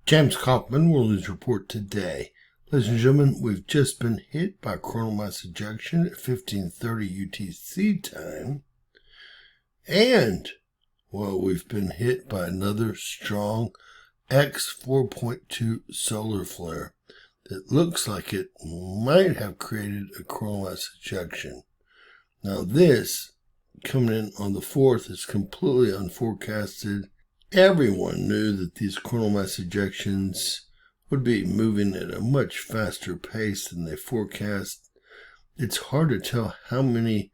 James Kaufman, World News Report today. Ladies and gentlemen, we've just been hit by coronal mass ejection at 15:30 UTC time. And, well, we've been hit by another strong X 4.2 solar flare that looks like it might have created a coronal mass ejection. Now this, coming in on the 4th, is completely unforecasted. Everyone knew that these coronal mass ejections would be moving at a much faster pace than they forecast. It's hard to tell how many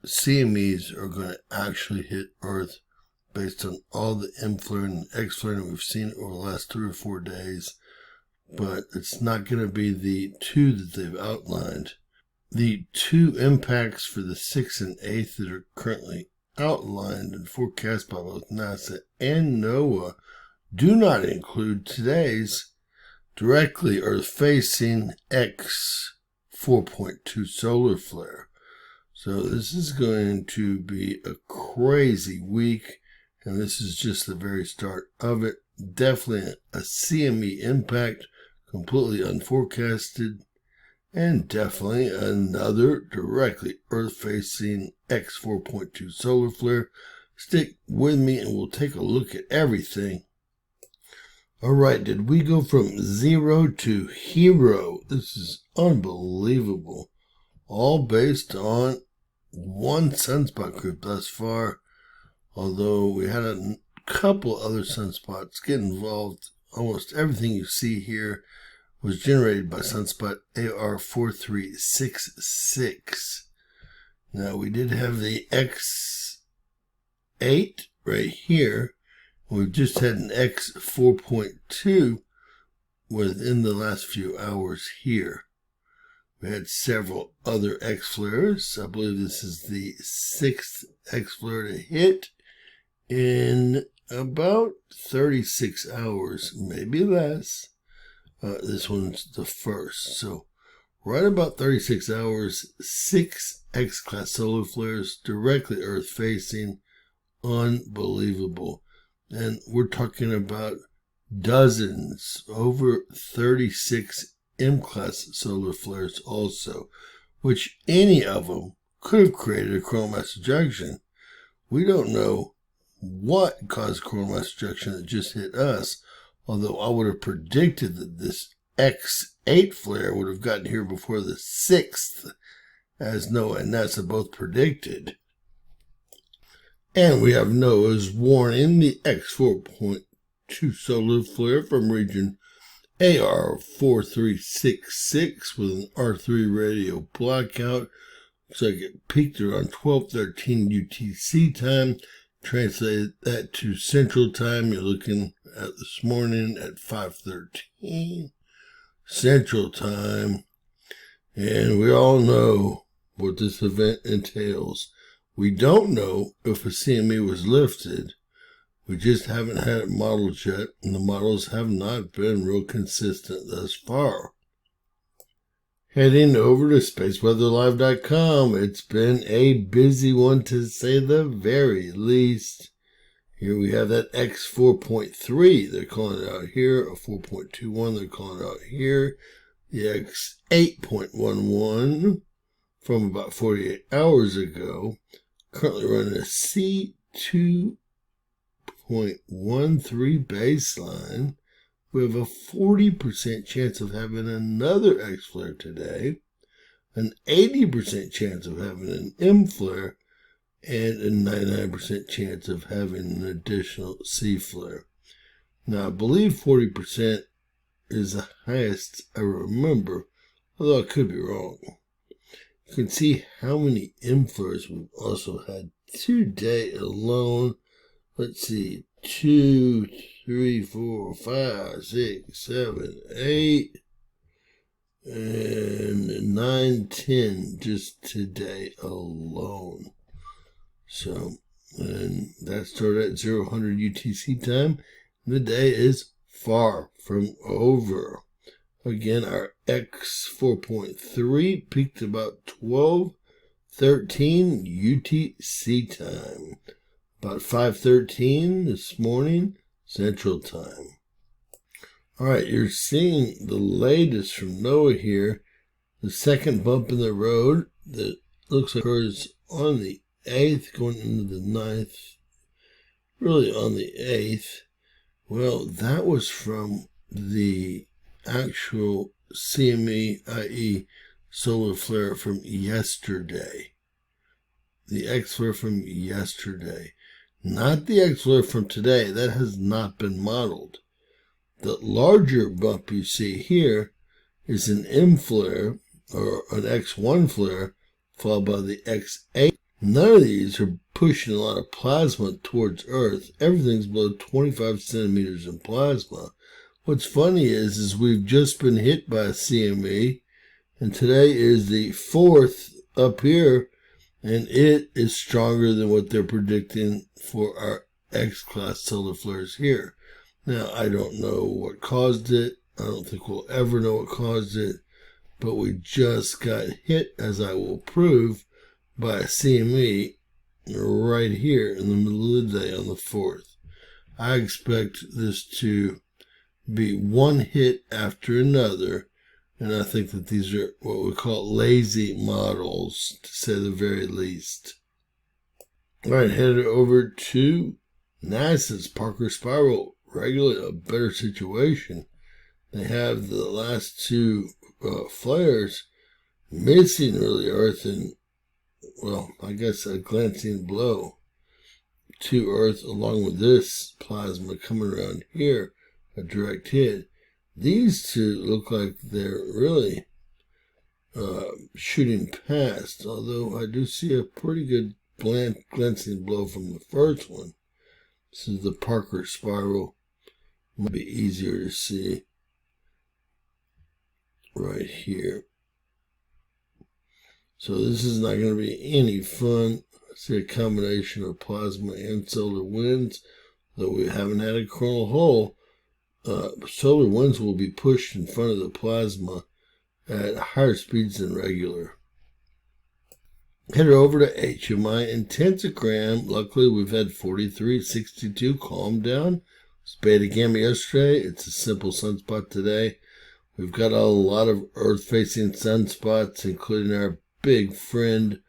CMEs are going to actually hit Earth based on all the M flaring and X flaring that we've seen over the last 3 or 4 days. But it's not going to be the 2 that they've outlined. The 2 impacts for the 6th and 8th that are currently outlined and forecast by both NASA and NOAA do not include today's directly Earth-facing X 4.2 solar flare. So this is going to be a crazy week, and this is just the very start of it. Definitely a CME impact, completely unforecasted, and definitely another directly Earth-facing X 4.2 solar flare. Stick with me and we'll take a look at everything. Alright, did we go from 0 to hero? This is unbelievable. All based on one sunspot group thus far. Although we had a couple other sunspots get involved. Almost everything you see here was generated by sunspot AR4366. Now we did have the X8 right here. We've just had an X 4.2 within the last few hours here. We had several other X flares. I believe this is the 6th X flare to hit in about 36 hours, maybe less. This one's the first. So right about 36 hours, 6 X-class solar flares directly Earth-facing. Unbelievable. And we're talking about dozens, over 36 M-class solar flares also, which any of them could have created a coronal mass ejection. We don't know what caused coronal mass ejection that just hit us, although I would have predicted that this X8 flare would have gotten here before the 6th, as NOAA and NASA both predicted. And we have NOAA's warning the X 4.2 solar flare from region AR4366 with an R3 radio blackout. Looks like it peaked around 12:13 UTC time. Translate that to Central Time. You're looking at this morning at 5:13 Central Time. And we all know what this event entails. We don't know if a CME was lifted. We just haven't had it modeled yet, and the models have not been real consistent thus far. Heading over to spaceweatherlive.com, it's been a busy one to say the very least. Here we have that X 4.3, they're calling it out here, a 4.21, they're calling it out here. The X 8.11 from about 48 hours ago, currently running a C2.13 baseline. We have a 40% chance of having another X flare today, an 80% chance of having an M flare, and a 99% chance of having an additional C flare. Now, I believe 40% is the highest I remember, although I could be wrong. You can see how many M flares we've also had today alone. Let's see, 2, 3, 4, 5, 6, 7, 8, and 9, 10 just today alone. So, and that started at 0-100 UTC time. The day is far from over. Again, our X 4.3 peaked about 12:13 UTC time. About 5:13 this morning, Central Time. All right, you're seeing the latest from NOAA here. The second bump in the road that looks like occurs on the 8th, going into the 9th, really on the 8th. Well, that was from the actual CME, i.e. solar flare from yesterday. The X flare from yesterday. Not the X flare from today. That has not been modeled. The larger bump you see here is an M flare, or an X1 flare, followed by the X8. None of these are pushing a lot of plasma towards Earth. Everything's below 25 centimeters in plasma. What's funny is we've just been hit by a CME, and today is the 4th up here, and it is stronger than what they're predicting for our X-class solar flares here. Now, I don't know what caused it. I don't think we'll ever know what caused it, but we just got hit, as I will prove, by a CME right here in the middle of the day on the 4th. I expect this to be one hit after another, and I think that these are what we call lazy models, to say the very least. All right, headed over to NASA's Parker Spiral. Regularly a better situation. They have the last two flares missing really Earth and, well, I guess a glancing blow to Earth, along with this plasma coming around here, a direct hit. These two look like they're really shooting past, although I do see a pretty good glancing blow from the first one. This is the Parker Spiral. Might be easier to see right here. So this is not going to be any fun. I see a combination of plasma and solar winds, though we haven't had a coronal hole. Solar winds will be pushed in front of the plasma at higher speeds than regular. Head over to HMI intensigram. Luckily, we've had 4362 calm down. It's beta gamma yesterday. It's a simple sunspot today. We've got a lot of Earth-facing sunspots, including our big friend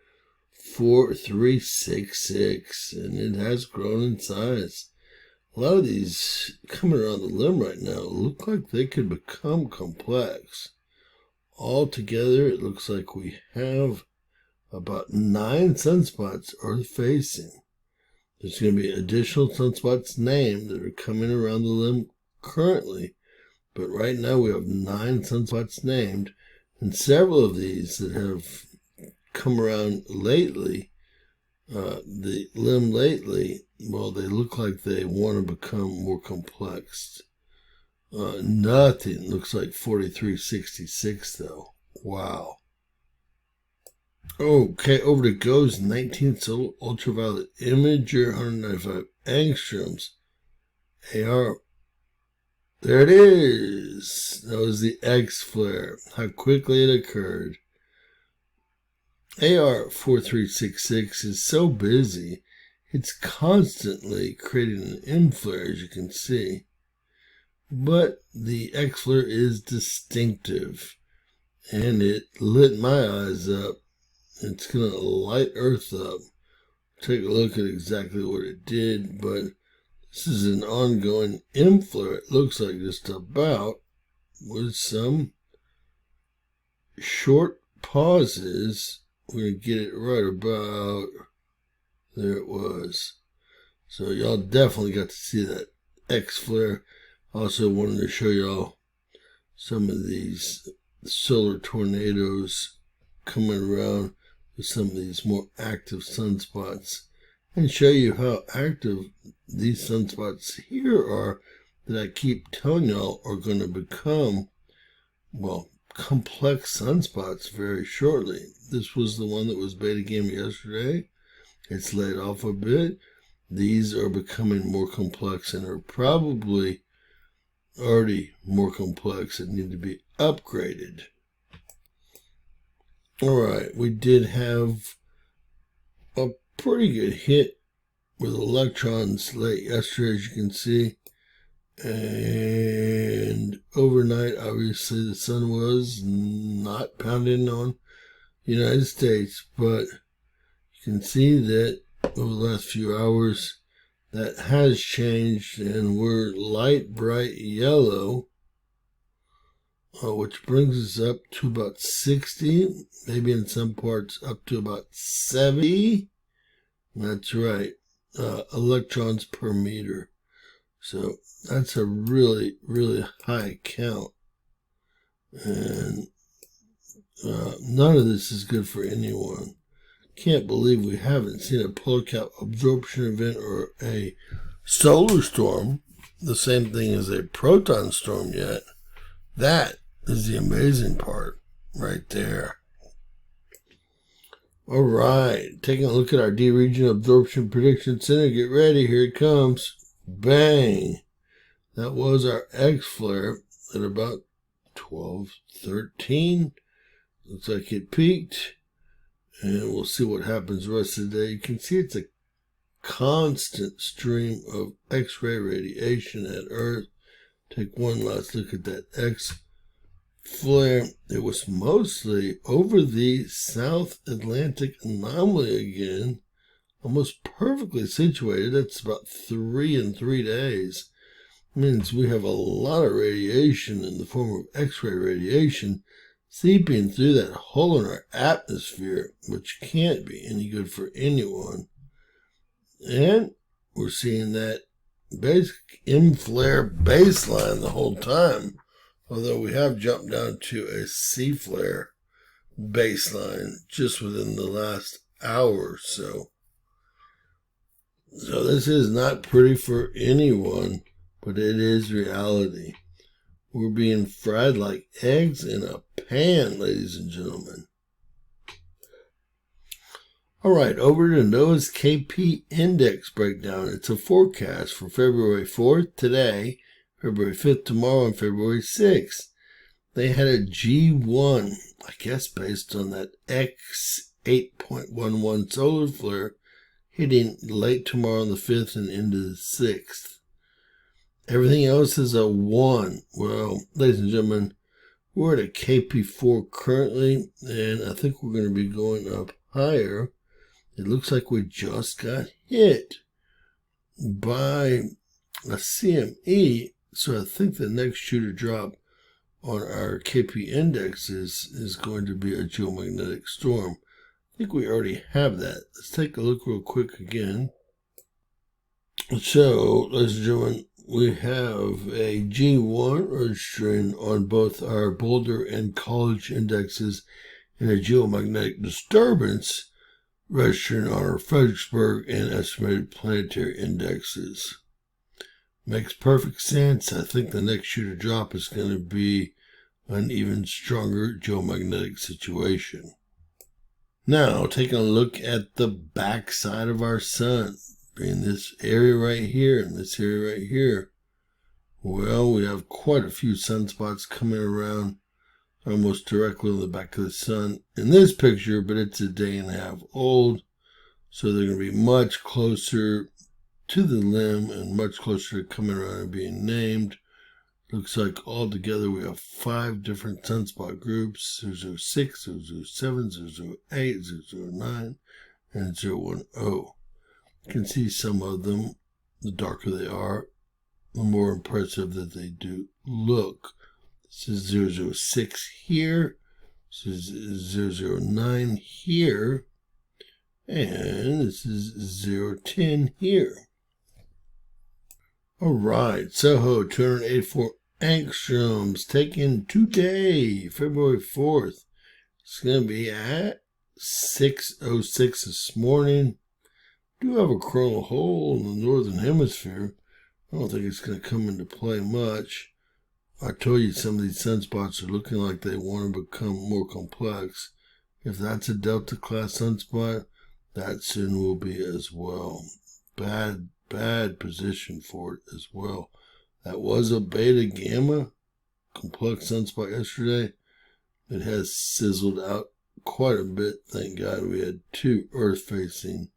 4366, and it has grown in size. A lot of these coming around the limb right now look like they could become complex. Altogether, it looks like we have about 9 sunspots Earth-facing. There's going to be additional sunspots named that are coming around the limb currently, but right now we have 9 sunspots named, and several of these that have come around lately, the limb lately, well, they look like they want to become more complex. Nothing looks like 4366 though. Wow. Okay, over to GOES 19 solar ultraviolet imager, 195 angstroms. AR. There it is. That was the X flare. How quickly it occurred. AR 4366 is so busy, it's constantly creating an M flare, as you can see. But the X flare is distinctive, and it lit my eyes up. It's going to light Earth up. Take a look at exactly what it did, but this is an ongoing M flare, it looks like, just about, with some short pauses. We're going to get it right about, there it was. So y'all definitely got to see that X flare. Also wanted to show y'all some of these solar tornadoes coming around with some of these more active sunspots, and show you how active these sunspots here are that I keep telling y'all are going to become, well, complex sunspots very shortly. This was the one that was beta gamma yesterday. It's laid off a bit. These are becoming more complex and are probably already more complex and need to be upgraded. All right, we did have a pretty good hit with electrons late yesterday, as you can see, And overnight, obviously, the sun was not pounding on the United States, but you can see that over the last few hours, that has changed, and we're light bright yellow, which brings us up to about 60, maybe in some parts up to about 70. That's right, electrons per meter. So that's a really, really high count. And none of this is good for anyone. Can't believe we haven't seen a polar cap absorption event or a solar storm, the same thing as a proton storm yet. That is the amazing part right there. All right, taking a look at our D region absorption prediction center. Get ready, here it comes. Bang! That was our X flare at about 12:13. Looks like it peaked. And we'll see what happens the rest of the day. You can see it's a constant stream of X-ray radiation at Earth. Take one last look at that X flare. It was mostly over the South Atlantic anomaly again. Almost perfectly situated. That's about 3 in 3 days. It means we have a lot of radiation in the form of X-ray radiation seeping through that hole in our atmosphere, which can't be any good for anyone. And we're seeing that basic M flare baseline the whole time, although we have jumped down to a C flare baseline just within the last hour or so. So this is not pretty for anyone, but it is reality. We're being fried like eggs in a pan, ladies and gentlemen. All right, over to NOAA's KP index breakdown. It's a forecast for February 4th today, February 5th tomorrow, and February 6th. They had a G1, I guess based on that X 8.11 solar flare, hitting late tomorrow on the 5th and into the 6th. Everything else is a 1. Well, ladies and gentlemen, we're at a KP4 currently, and I think we're going to be going up higher. It looks like we just got hit by a CME, so I think the next shoe to drop on our KP index is going to be a geomagnetic storm. I think we already have that. Let's take a look real quick again. So, ladies and gentlemen, we have a G1 registering on both our Boulder and College indexes and a geomagnetic disturbance registering on our Fredericksburg and estimated planetary indexes. Makes perfect sense. I think the next shoe to drop is going to be an even stronger geomagnetic situation. Now, taking a look at the backside of our sun, being this area right here and this area right here. Well, we have quite a few sunspots coming around almost directly on the back of the sun in this picture, but it's a day and a half old, so they're going to be much closer to the limb and much closer to coming around and being named. Looks like altogether we have 5 different sunspot groups: 006, 007, 008, 009, and 010. You can see some of them. The darker they are, the more impressive that they do look. This is 006 here. This is 009 here. And this is 010 here. All right, Soho 284 angstroms taken today, February 4th. It's going to be at 6:06 this morning. Do have a coronal hole in the northern hemisphere. I don't think it's going to come into play much. I told you some of these sunspots are looking like they want to become more complex. If that's a Delta class sunspot, that soon will be as well. Bad position for it as well. That was a beta gamma complex sunspot yesterday. It has sizzled out quite a bit. Thank God we had 2 Earth-facing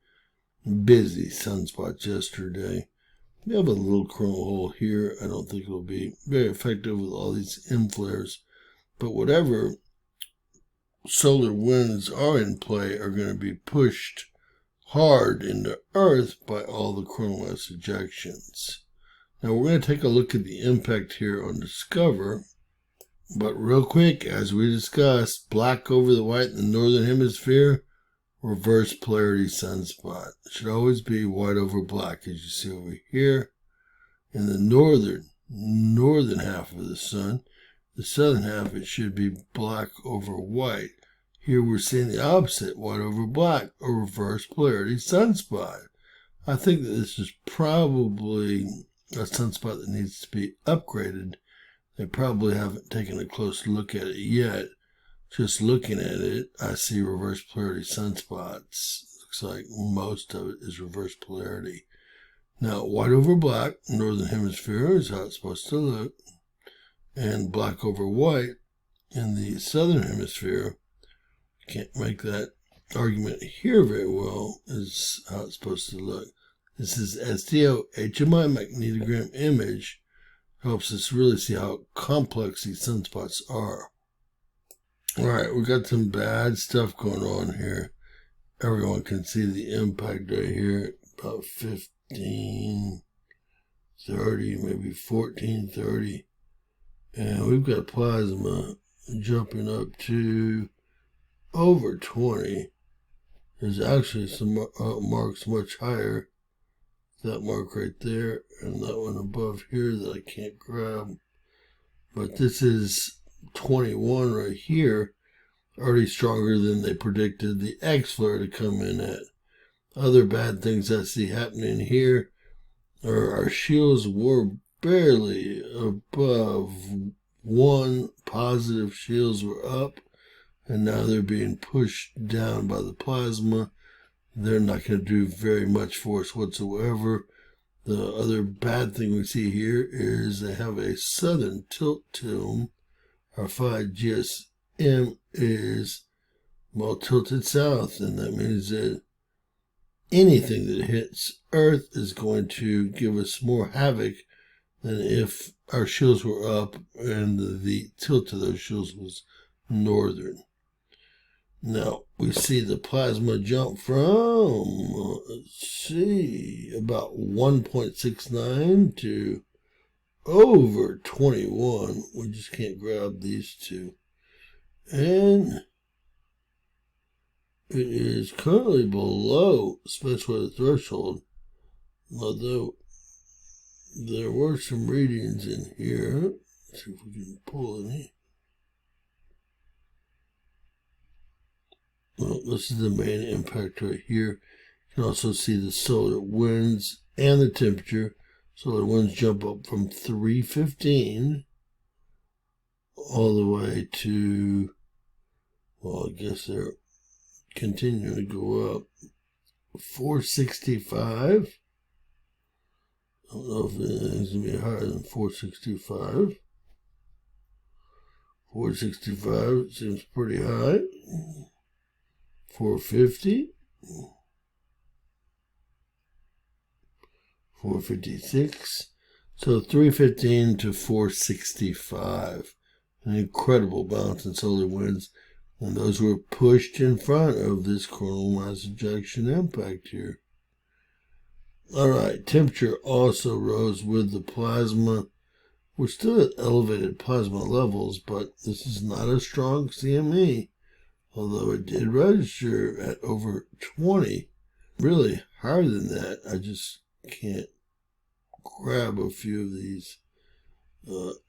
busy sunspots yesterday. We have a little coronal hole here. I don't think it'll be very effective with all these M flares, but whatever solar winds are in play are going to be pushed hard into Earth by all the coronal mass ejections. Now we're going to take a look at the impact here on Discover, but real quick, as we discussed, black over the white in the northern hemisphere, reverse polarity sunspot. It should always be white over black, as you see over here. In the northern half of the sun, the southern half, it should be black over white. Here we're seeing the opposite, white over black, a reverse polarity sunspot. I think that this is probably a sunspot that needs to be upgraded. They probably haven't taken a close look at it yet. Just looking at it, I see reverse polarity sunspots. Looks like most of it is reverse polarity. Now, white over black, northern hemisphere, is how it's supposed to look. And black over white in the southern hemisphere, can't make that argument here very well, is how it's supposed to look. This is STO HMI magnetogram image. Helps us really see how complex these sunspots are. All right, we got some bad stuff going on here. Everyone can see the impact right here, about 1530, maybe 1430. And we've got plasma jumping up to over 20. There's actually some marks much higher. That mark right there and that one above here that I can't grab. But this is 21 right here, already stronger than they predicted the X flare to come in at. Other bad things I see happening here are our shields were barely above 1. Positive shields were up, and now they're being pushed down by the plasma. They're not going to do very much for us whatsoever. The other bad thing we see here is they have a southern tilt to them. Our 5 GSM is well tilted south, and that means that anything that hits Earth is going to give us more havoc than if our shields were up and the tilt of those shields was northern. Now, we see the plasma jump from, let's see, about 1.69 to over 21. We just can't grab these two. And it is currently below special weather threshold, although there were some readings in here. Let's see if we can pull any. Well, this is the main impact right here. You can also see the solar winds and the temperature. Solar winds jump up from 315 all the way to, well, I guess they're continuing to go up. 465. I don't know if anything's going to be higher than 465. 465 seems pretty high. 450, 456, so 315 to 465. An incredible bounce in solar winds, and those were pushed in front of this coronal mass ejection impact here. All right, temperature also rose with the plasma. We're still at elevated plasma levels, but this is not a strong CME. Although it did register at over 20, really higher than that. I just can't grab a few of these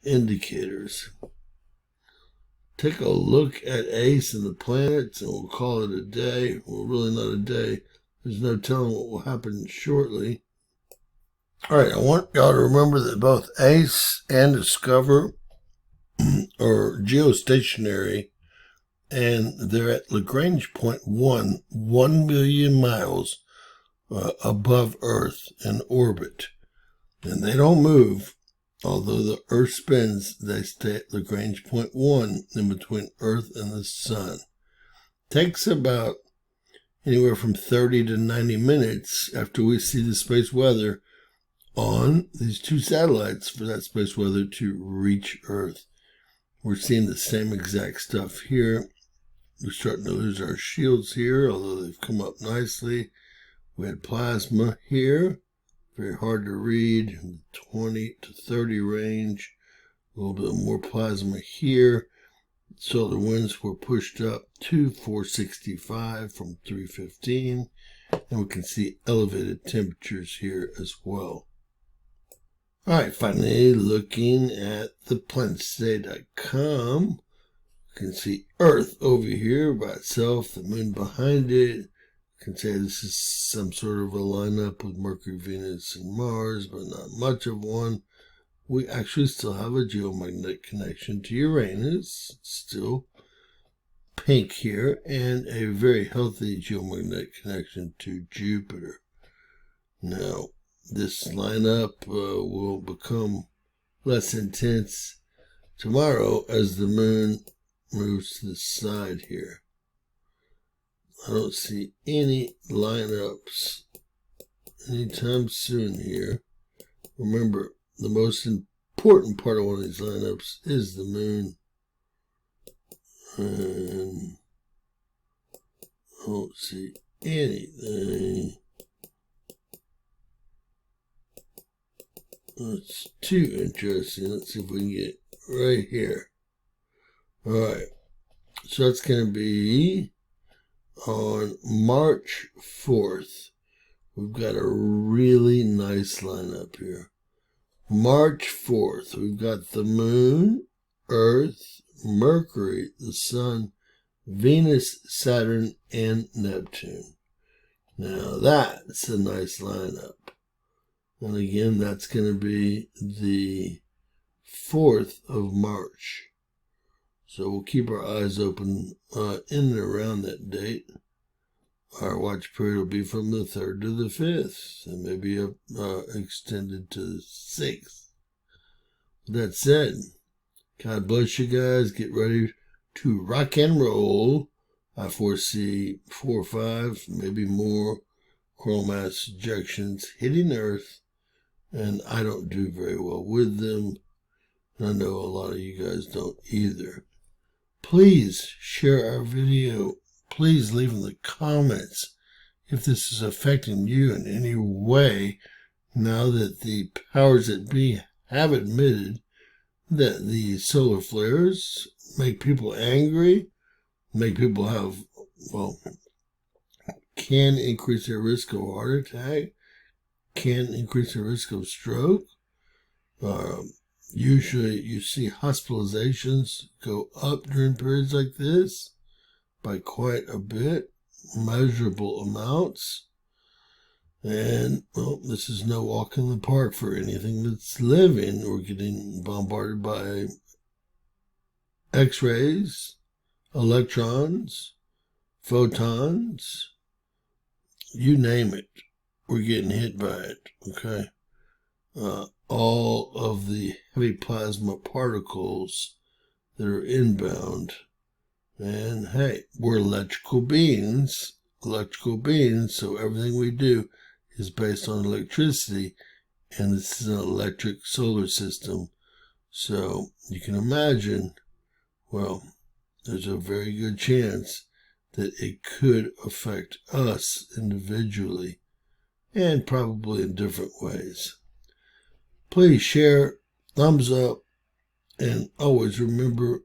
indicators. Take a look at ACE and the planets, and we'll call it a day. Well, really not a day. There's no telling what will happen shortly. All right, I want y'all to remember that both ACE and Discover are geostationary, and they're at Lagrange point 1 million miles above Earth in orbit. And they don't move. Although the Earth spins, they stay at Lagrange point 1 in between Earth and the Sun. Takes about anywhere from 30 to 90 minutes after we see the space weather on these two satellites for that space weather to reach Earth. We're seeing the same exact stuff here. We're starting to lose our shields here, although they've come up nicely. We had plasma here, very hard to read, 20 to 30 range. A little bit more plasma here. Solar winds were pushed up to 465 from 315, and we can see elevated temperatures here as well. All right, finally looking at the planettoday.com, you can see Earth over here by itself, the moon behind it. You can say this is some sort of a lineup with Mercury, Venus, and Mars, but not much of one. We actually still have a geomagnetic connection to Uranus, still pink here, and a very healthy geomagnetic connection to Jupiter. Now, this lineup will become less intense tomorrow as the moon moves to the side here. I don't see any lineups anytime soon here. Remember, the most important part of one of these lineups is the moon. And I don't see anything that's too interesting. Let's see if we can get right here. Alright, so that's going to be on March 4th. We've got a really nice lineup here. March 4th, we've got the moon, Earth, Mercury, the sun, Venus, Saturn, and Neptune. Now that's a nice lineup. And again, that's going to be the 4th of March. So we'll keep our eyes open in and around that date. Our watch period will be from the 3rd to the 5th, and maybe extended to the 6th. That said, God bless you guys. Get ready to rock and roll. I foresee 4 or 5, maybe more coronal mass ejections hitting Earth, and I don't do very well with them. And I know a lot of you guys don't either. Please share our video. Please leave in the comments if this is affecting you in any way now that the powers that be have admitted that the solar flares make people angry, make people have, well, can increase their risk of heart attack, can increase their risk of stroke. Usually you see hospitalizations go up during periods like this by quite a bit, measurable amounts. And, well, this is no walk in the park for anything that's living. We're getting bombarded by X-rays, electrons, photons, you name it. We're getting hit by it, okay? All of the heavy plasma particles that are inbound. And hey, we're electrical beings, so everything we do is based on electricity, and this is an electric solar system. So you can imagine, well, there's a very good chance that it could affect us individually, and probably in different ways. Please share, thumbs up, and always remember,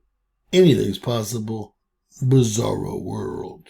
anything's possible. Bizarro world.